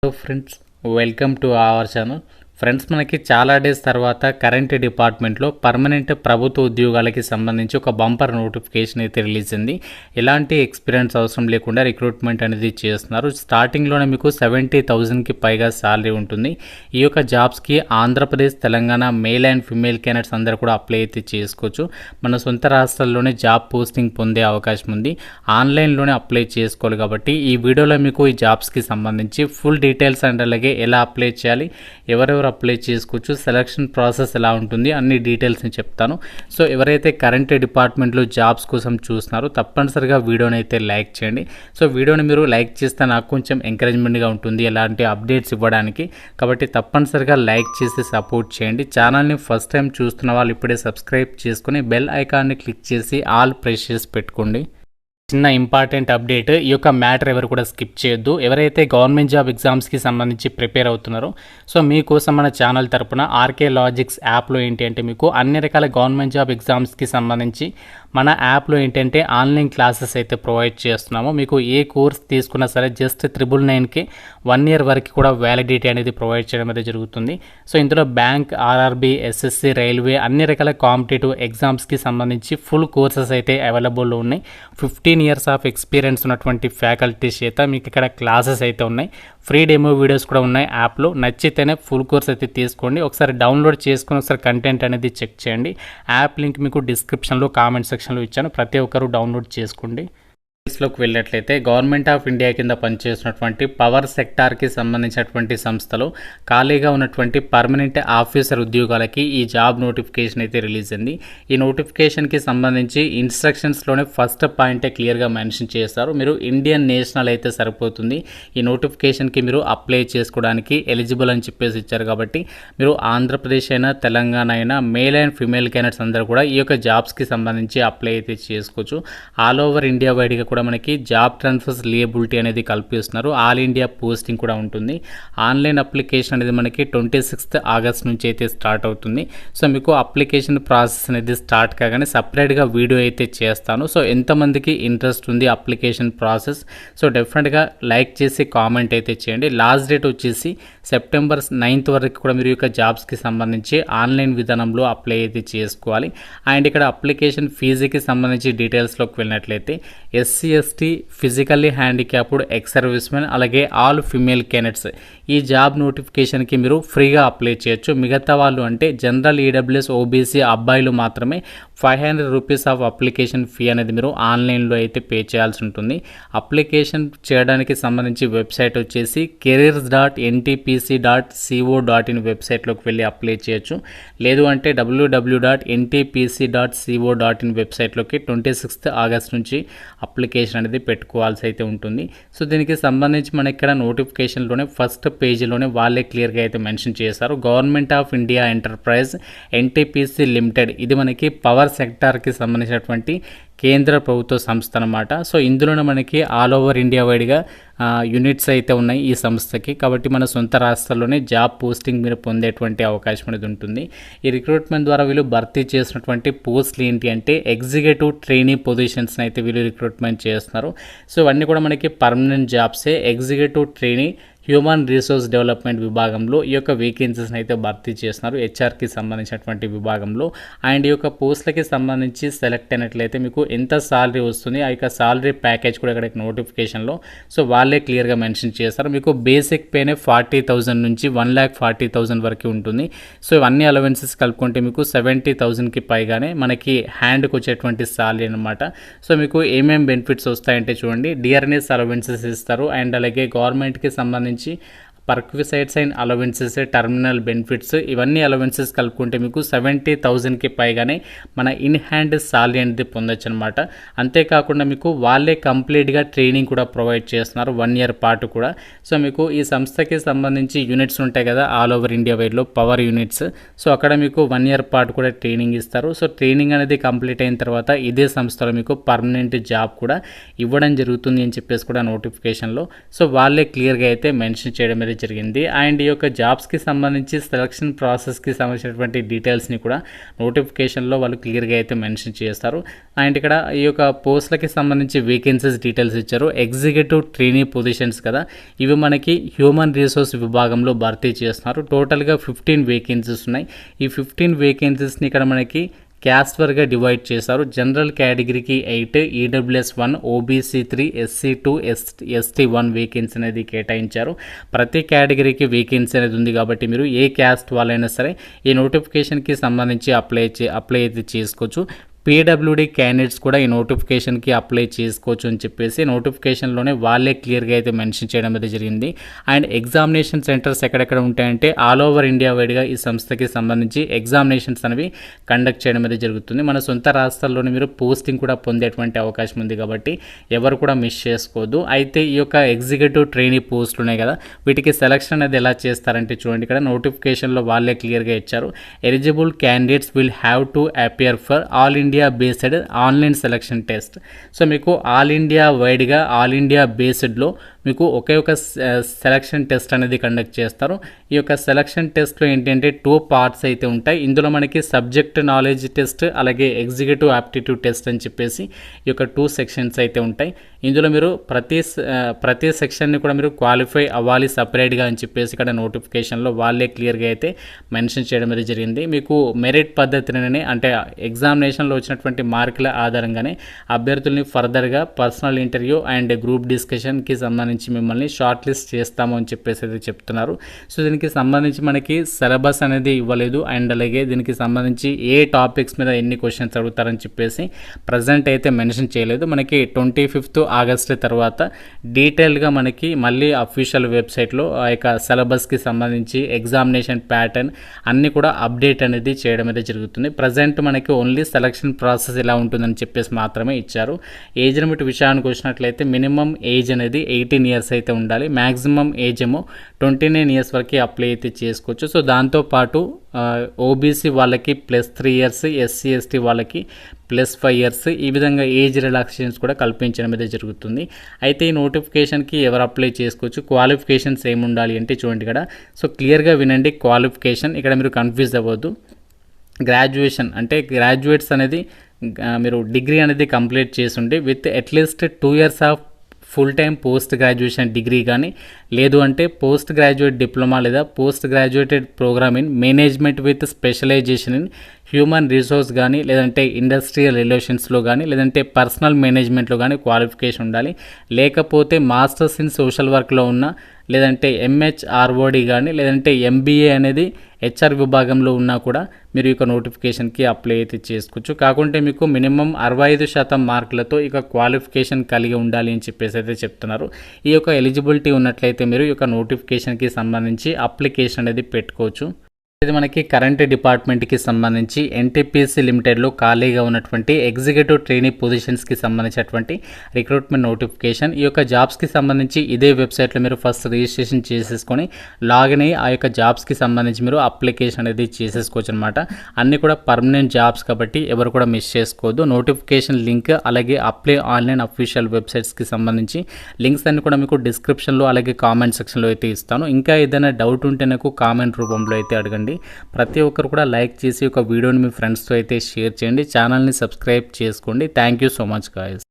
Hello friends, welcome to our channel. Friends, మనకి చాలా days తర్వాత కరెంట్ డిపార్ట్మెంట్లో పర్మనెంట్ ప్రభుత్వ ఉద్యోగాలకి సంబంధించి ఒక బంపర్ నోటిఫికేషన్ అయితే రిలీజ్ అయింది. ఎలాంటి ఎక్స్పీరియన్స్ అవసరం లేకుండా రిక్రూట్మెంట్ అనేది చేస్తున్నారు. స్టార్టింగ్లోనే మీకు 70,000కి పైగా శాలరీ ఉంటుంది. ఈ యొక్క జాబ్స్కి Andhra Pradesh, Telangana male and female candidates అందరూ కూడా అప్లై అయితే చేసుకోవచ్చు. మన సొంత రాష్ట్రాల్లోనే జాబ్ పోస్టింగ్ పొందే అవకాశం ఉంది. ఆన్లైన్లోనే అప్లై చేసుకోవాలి. కాబట్టి ఈ వీడియోలో మీకు ఈ జాబ్స్కి సంబంధించి ఫుల్ డీటెయిల్స్ అండ్ అలాగే ఎలా అప్లై చేయాలి, ఎవరెవరు అప్లై చేసుకోవచ్చు, సెలక్షన్ ప్రాసెస్ ఎలా ఉంటుంది, అన్ని డీటెయిల్స్ని చెప్తాను. సో ఎవరైతే కరెంట్ డిపార్ట్మెంట్లో జాబ్స్ కోసం చూస్తున్నారో తప్పనిసరిగా వీడియోని అయితే లైక్ చేయండి. సో వీడియోని మీరు లైక్ చేస్తే నాకు కొంచెం ఎంకరేజ్మెంట్గా ఉంటుంది ఎలాంటి అప్డేట్స్ ఇవ్వడానికి. కాబట్టి తప్పనిసరిగా లైక్ చేసి సపోర్ట్ చేయండి. ఛానల్ని ఫస్ట్ టైం చూస్తున్న వాళ్ళు ఇప్పుడే సబ్స్క్రైబ్ చేసుకుని బెల్ ఐకాన్ని క్లిక్ చేసి ఆల్ ప్రెస్ చేసి పెట్టుకోండి. చిన్న ఇంపార్టెంట్ అప్డేట్, ఈ యొక్క మ్యాటర్ ఎవరు కూడా స్కిప్ చేయొద్దు. ఎవరైతే గవర్నమెంట్ జాబ్ ఎగ్జామ్స్కి సంబంధించి ప్రిపేర్ అవుతున్నారో సో మీకోసం మన ఛానల్ తరపున ఆర్కే లాజిక్స్ యాప్లో ఏంటి అంటే మీకు అన్ని రకాల గవర్నమెంట్ జాబ్ ఎగ్జామ్స్కి సంబంధించి మన యాప్లో ఏంటంటే ఆన్లైన్ క్లాసెస్ అయితే ప్రొవైడ్ చేస్తున్నాము. మీకు ఏ కోర్స్ తీసుకున్నా సరే జస్ట్ 999కి 1 year వరకు కూడా వ్యాలిడిటీ అనేది ప్రొవైడ్ చేయడం అనేది జరుగుతుంది. సో ఇందులో బ్యాంక్, ఆర్ఆర్బీ, ఎస్ఎస్సి, రైల్వే అన్ని రకాల కాంపిటేటివ్ ఎగ్జామ్స్కి సంబంధించి ఫుల్ కోర్సెస్ అయితే అవైలబుల్లో ఉన్నాయి. 15 years ఆఫ్ ఎక్స్పీరియన్స్ ఉన్నటువంటి ఫ్యాకల్టీస్ చేత మీకు ఇక్కడ క్లాసెస్ అయితే ఉన్నాయి. ఫ్రీ డెమో వీడియోస్ కూడా ఉన్నాయి యాప్లో. నచ్చితేనే ఫుల్ కోర్స్ అయితే తీసుకోండి. ఒకసారి డౌన్లోడ్ చేసుకొని ఒకసారి కంటెంట్ అనేది చెక్ చేయండి. యాప్ లింక్ మీకు డిస్క్రిప్షన్లో, కామెంట్ సెక్షన్లో ఇచ్చాను. ప్రతి ఒక్కరూ డౌన్లోడ్ చేసుకోండి. లోకి వెళ్ళినట్లయితే గవర్నమెంట్ ఆఫ్ ఇండియా కింద పనిచేస్తున్నటువంటి పవర్ సెక్టార్కి సంబంధించినటువంటి సంస్థలో ఖాళీగా ఉన్నటువంటి పర్మనెంట్ ఆఫీసర్ ఉద్యోగాలకి ఈ జాబ్ నోటిఫికేషన్ అయితే రిలీజ్ అయింది. ఈ నోటిఫికేషన్కి సంబంధించి ఇన్స్ట్రక్షన్స్లోనే ఫస్ట్ పాయింటే క్లియర్గా మెన్షన్ చేస్తారు. మీరు ఇండియన్ నేషనల్ అయితే సరిపోతుంది. ఈ నోటిఫికేషన్కి మీరు అప్లై చేసుకోవడానికి ఎలిజిబుల్ అని చెప్పేసి ఇచ్చారు. కాబట్టి మీరు ఆంధ్రప్రదేశ్ అయినా, తెలంగాణ అయినా మేల్ అండ్ ఫిమేల్ క్యాండిడేట్స్ అందరూ కూడా ఈ యొక్క జాబ్స్కి సంబంధించి అప్లై అయితే చేసుకోవచ్చు. ఆల్ ఓవర్ ఇండియా వైడ్గా కూడా మనకి జాబ్ ట్రాన్స్ఫర్స్ లియబిలిటీ అనేది కల్పిస్తున్నారు. ఆల్ ఇండియా పోస్టింగ్ కూడా ఉంటుంది. ఆన్లైన్ అప్లికేషన్ అనేది మనకి 26th August నుంచి అయితే స్టార్ట్ అవుతుంది. సో మీకు అప్లికేషన్ ప్రాసెస్ అనేది స్టార్ట్ కాగానే సపరేట్గా వీడియో అయితే చేస్తాను. సో ఎంతమందికి ఇంట్రెస్ట్ ఉంది అప్లికేషన్ ప్రాసెస్, సో డెఫినెట్గా లైక్ చేసి కామెంట్ అయితే చేయండి. లాస్ట్ డేట్ వచ్చేసి September 9th వరకు కూడా మీరు యొక్క జాబ్స్కి సంబంధించి ఆన్లైన్ విధానంలో అప్లై అయితే చేసుకోవాలి. అండ్ ఇక్కడ అప్లికేషన్ ఫీజుకి సంబంధించి డీటెయిల్స్లోకి వెళ్ళినట్లయితే SC/ST, physically handicapped, ex service men, అలాగే ఆల్ ఫిమేల్ క్యాండిడేట్స్ ఈ జాబ్ నోటిఫికేషన్కి మీరు ఫ్రీగా అప్లై చేయొచ్చు. మిగతా వాళ్ళు అంటే జనరల్, ఈడబ్ల్యూఎస్, ఓబీసీ అబ్బాయిలు మాత్రమే 500 రూపీస్ ఆఫ్ అప్లికేషన్ ఫీ అనేది మీరు ఆన్లైన్లో అయితే పే చేయాల్సి ఉంటుంది. అప్లికేషన్ చేయడానికి సంబంధించి వెబ్సైట్ వచ్చేసి careers.ntpc.co.in వెబ్సైట్లోకి వెళ్ళి అప్లై చేయొచ్చు. లేదు అంటే www.ntpc.co.in వెబ్సైట్లోకి 26th August నుంచి అప్లికేషన్ అనేది పెట్టుకోవాల్సి అయితే ఉంటుంది. సో దీనికి సంబంధించి మనకి ఇక్కడ నోటిఫికేషన్లోనే ఫస్ట్ పేజీలోనే వాళ్ళే క్లియర్గా అయితే మెన్షన్ చేశారు. Government of India enterprise NTPC limited, ఇది మనకి పవర్ సెక్టార్కి సంబంధించినటువంటి కేంద్ర ప్రభుత్వ సంస్థ అనమాట. సో ఇందులోనే మనకి ఆల్ ఓవర్ ఇండియా వైడ్గా యూనిట్స్ అయితే ఉన్నాయి ఈ సంస్థకి. కాబట్టి మన సొంత రాష్ట్రాల్లోనే జాబ్ పోస్టింగ్ మీరు పొందేటువంటి అవకాశం అనేది ఉంటుంది. ఈ రిక్రూట్మెంట్ ద్వారా వీళ్ళు భర్తీ చేసినటువంటి పోస్టులు ఏంటి అంటే ఎగ్జిక్యూటివ్ ట్రైనీ పొజిషన్స్ని అయితే వీళ్ళు రిక్రూట్మెంట్ చేస్తున్నారు. సో ఇవన్నీ కూడా మనకి పర్మనెంట్ జాబ్సే. Executive trainee human resource development విభాగంలో ఈ యొక్క వేకెన్సీస్ని అయితే భర్తీ చేస్తున్నారు, హెచ్ఆర్కి సంబంధించినటువంటి విభాగంలో. అండ్ ఈ యొక్క పోస్టులకి సంబంధించి సెలెక్ట్ అయినట్లయితే మీకు ఎంత సాలరీ వస్తుంది, ఆ యొక్క సాలరీ ప్యాకేజ్ కూడా ఇక్కడ నోటిఫికేషన్లో సో వాళ్ళే క్లియర్గా మెన్షన్ చేస్తారు. మీకు బేసిక్ పేనే 40,000 నుంచి 1,40,000 వరకు ఉంటుంది. సో ఇవన్నీ అలవెన్సెస్ కలుపుకుంటే మీకు 70,000కి పైగానే మనకి హ్యాండ్కి వచ్చేటువంటి సాలరీ అనమాట. సో మీకు ఏమేమి బెనిఫిట్స్ వస్తాయంటే చూడండి, డిఆర్ఎన్ఎస్ అలవెన్సెస్ ఇస్తారు. అండ్ అలాగే గవర్నమెంట్కి సంబంధించి పర్క్విసైడ్స్ అండ్ అలవెన్సెస్, టర్మినల్ బెనిఫిట్స్, ఇవన్నీ అలవెన్సెస్ కలుపుకుంటే మీకు 70,000కి పైగానే మన ఇన్ హ్యాండ్ సాలరీ అనేది పొందొచ్చు అనమాట. అంతేకాకుండా మీకు వాళ్ళే కంప్లీట్గా ట్రైనింగ్ కూడా ప్రొవైడ్ చేస్తున్నారు 1 year పాటు కూడా. సో మీకు ఈ సంస్థకి సంబంధించి యూనిట్స్ ఉంటాయి కదా ఆల్ ఓవర్ ఇండియా వైడ్లో పవర్ యూనిట్స్. సో అక్కడ మీకు 1 year పాటు కూడా ట్రైనింగ్ ఇస్తారు. సో ట్రైనింగ్ అనేది కంప్లీట్ అయిన తర్వాత ఇదే సంస్థలో మీకు పర్మనెంట్ జాబ్ కూడా ఇవ్వడం జరుగుతుంది అని చెప్పేసి కూడా నోటిఫికేషన్లో సో వాళ్ళే క్లియర్గా అయితే మెన్షన్ చేయడం అనేది జరిగింది. అండ్ ఈ యొక్క జాబ్స్కి సంబంధించి సెలక్షన్ ప్రాసెస్కి సంబంధించినటువంటి డీటెయిల్స్ని కూడా నోటిఫికేషన్లో వాళ్ళు క్లియర్గా అయితే మెన్షన్ చేస్తారు. అండ్ ఇక్కడ ఈ యొక్క పోస్టులకి సంబంధించి వేకెన్సీస్ డీటెయిల్స్ ఇచ్చారు. ఎగ్జిక్యూటివ్ ట్రైనీ పొజిషన్స్ కదా, ఇవి మనకి హ్యూమన్ రిసోర్స్ విభాగంలో భర్తీ చేస్తున్నారు. టోటల్గా 15 వేకెన్సీస్ ఉన్నాయి. ఈ 15 వేకెన్సీస్ని ఇక్కడ మనకి క్యాస్ట్ వర్గా డివైడ్ చేశారు. జనరల్ కేటగిరీకి 8, EWS 1, OBC 3, SC 2, ST 1 vacancy అనేది కేటాయించారు. ప్రతి కేటగిరీకి వేకెన్సీ అనేది ఉంది కాబట్టి మీరు ఏ క్యాస్ట్ వాళ్ళైనా సరే ఈ నోటిఫికేషన్కి సంబంధించి అప్లై అయితే చేసుకోవచ్చు. పీడబ్ల్యూడీ క్యాండిడేట్స్ కూడా ఈ నోటిఫికేషన్కి అప్లై చేసుకోవచ్చు అని చెప్పేసి నోటిఫికేషన్లోనే వాళ్ళే క్లియర్గా అయితే మెన్షన్ చేయడం అయితే జరిగింది. అండ్ ఎగ్జామినేషన్ సెంటర్స్ ఎక్కడెక్కడ ఉంటాయంటే ఆల్ ఓవర్ ఇండియా వైడ్గా ఈ సంస్థకి సంబంధించి ఎగ్జామినేషన్స్ అనేవి కండక్ట్ చేయడం అయితే జరుగుతుంది. మన సొంత రాష్ట్రాల్లోనే మీరు పోస్టింగ్ కూడా పొందేటువంటి అవకాశం ఉంది కాబట్టి ఎవరు కూడా మిస్ చేసుకోవద్దు. అయితే ఈ యొక్క ఎగ్జిక్యూటివ్ ట్రైనీ పోస్టులు ఉన్నాయి కదా, వీటికి సెలక్షన్ అనేది ఎలా చేస్తారంటే చూడండి, ఇక్కడ నోటిఫికేషన్లో వాళ్ళే క్లియర్గా ఇచ్చారు. Eligible candidates will have to appear for all India based online selection test. So మీకు ఆల్ ఇండియా వైడ్గా ఆల్ ఇండియా బేస్డ్లో మీకు ఒకే ఒక సెలక్షన్ టెస్ట్ అనేది కండక్ట్ చేస్తారు. ఈ యొక్క సెలక్షన్ టెస్ట్లో ఏంటంటే 2 పార్ట్స్ అయితే ఉంటాయి. ఇందులో మనకి సబ్జెక్ట్ నాలెడ్జ్ టెస్ట్ అలాగే ఎగ్జిక్యూటివ్ ఆప్టిట్యూడ్ టెస్ట్ అని చెప్పేసి ఈ యొక్క 2 సెక్షన్స్ అయితే ఉంటాయి. ఇందులో మీరు ప్రతి సెక్షన్ని కూడా మీరు క్వాలిఫై అవ్వాలి సపరేట్గా అని చెప్పేసి ఇక్కడ నోటిఫికేషన్లో వాళ్ళే క్లియర్గా అయితే మెన్షన్ చేయడం అనేది జరిగింది. మీకు మెరిట్ పద్ధతిని అంటే ఎగ్జామినేషన్లో వచ్చినటువంటి మార్కుల ఆధారంగానే అభ్యర్థుల్ని ఫర్దర్గా పర్సనల్ ఇంటర్వ్యూ అండ్ గ్రూప్ డిస్కషన్కి సంబంధించి మిమ్మల్ని షార్ట్ లిస్ట్ చేస్తాము అని చెప్పేసి అయితే చెప్తున్నారు. సో దీనికి సంబంధించి మనకి సిలబస్ అనేది ఇవ్వలేదు. అండ్ అలాగే దీనికి సంబంధించి ఏ టాపిక్స్ మీద ఎన్ని క్వశ్చన్స్ అడుగుతారని చెప్పేసి ప్రజెంట్ అయితే మెన్షన్ చేయలేదు. మనకి 25th ఆగస్టు తర్వాత డీటెయిల్గా మనకి మళ్ళీ అఫీషియల్ వెబ్సైట్లో ఆ యొక్క సిలబస్కి సంబంధించి ఎగ్జామినేషన్ ప్యాటర్న్ అన్నీ కూడా అప్డేట్ అనేది చేయడం అయితే జరుగుతుంది. ప్రజెంట్ మనకి ఓన్లీ సెలక్షన్ ప్రాసెస్ ఎలా ఉంటుందని చెప్పేసి మాత్రమే ఇచ్చారు. ఏజ్ లిమిట్ విషయానికి వచ్చినట్లయితే మినిమం ఏజ్ అనేది 18 ఇయర్స్ అయితే ఉండాలి. మ్యాక్సిమం ఏజ్ ఏమో 29 ఇయర్స్ వరకు అప్లై అయితే చేసుకోవచ్చు. సో దాంతోపాటు ఓబీసీ వాళ్ళకి +3 ఇయర్స్, ఎస్సీ ఎస్టీ వాళ్ళకి +5 ఇయర్స్, ఈ విధంగా ఏజ్ రిలాక్సేషన్స్ కూడా కల్పించడం అయితే జరుగుతుంది. అయితే ఈ నోటిఫికేషన్కి ఎవరు అప్లై చేసుకోవచ్చు, క్వాలిఫికేషన్స్ ఏమి ఉండాలి అంటే చూడండి ఇక్కడ. సో క్లియర్గా వినండి క్వాలిఫికేషన్, ఇక్కడ మీరు కన్ఫ్యూజ్ అవ్వద్దు. గ్రాడ్యుయేషన్ అంటే గ్రాడ్యుయేట్స్ అనేది మీరు డిగ్రీ అనేది కంప్లీట్ చేసి ఉండి with at least 2 years of full time post graduation degree కానీ, లేదు అంటే పోస్ట్ గ్రాడ్యుయేట్ డిప్లొమా లేదా post graduated program in management with specialization in human resource కానీ, లేదంటే ఇండస్ట్రియల్ రిలేషన్స్లో కానీ, లేదంటే పర్సనల్ మేనేజ్మెంట్లో కానీ క్వాలిఫికేషన్ ఉండాలి. లేకపోతే మాస్టర్స్ ఇన్ సోషల్ వర్క్లో ఉన్న, లేదంటే ఎంహెచ్ఆర్ఓడి కానీ, లేదంటే ఎంబీఏ అనేది హెచ్ఆర్ విభాగంలో ఉన్నా కూడా మీరు ఇక నోటిఫికేషన్కి అప్లై అయితే చేసుకోవచ్చు. కాకుంటే మీకు మినిమం 65% మార్కులతో ఇక క్వాలిఫికేషన్ కలిగి ఉండాలి అని చెప్పేసి అయితే చెప్తున్నారు. ఈ యొక్క ఎలిజిబిలిటీ ఉన్నట్లయితే మీరు ఈ యొక్క నోటిఫికేషన్కి సంబంధించి అప్లికేషన్ అనేది పెట్టుకోవచ్చు. ఇది మనకి కరెంట్ డిపార్ట్మెంట్కి సంబంధించి ఎన్టీపీసీ లిమిటెడ్లో ఖాళీగా ఉన్నటువంటి ఎగ్జిక్యూటివ్ ట్రైనీ పొజిషన్స్కి సంబంధించినటువంటి రిక్రూట్మెంట్ నోటిఫికేషన్. ఈ యొక్క జాబ్స్కి సంబంధించి ఇదే వెబ్సైట్లో మీరు ఫస్ట్ రిజిస్ట్రేషన్ చేసేసుకొని లాగిన్ అయ్యి ఆ యొక్క జాబ్స్కి సంబంధించి మీరు అప్లికేషన్ అనేది చేసేసుకోవచ్చు అనమాట. అన్నీ కూడా పర్మనెంట్ జాబ్స్ కాబట్టి ఎవరు కూడా మిస్ చేసుకోవద్దు. నోటిఫికేషన్ లింక్ అలాగే అప్లై ఆన్లైన్ అఫీషియల్ వెబ్సైట్స్కి సంబంధించి లింక్స్ అన్ని కూడా మీకు డిస్క్రిప్షన్లో అలాగే కామెంట్ సెక్షన్లో అయితే ఇస్తాను. ఇంకా ఏదైనా డౌట్ ఉంటే నాకు కామెంట్ రూపంలో అయితే అడగండి. ప్రతి ఒక్కరు కూడా లైక్ చేసి ఒక వీడియోని మీ ఫ్రెండ్స్తో అయితే షేర్ చేయండి. ఛానల్ని సబ్స్క్రైబ్ చేసుకోండి. Thank you so much guys.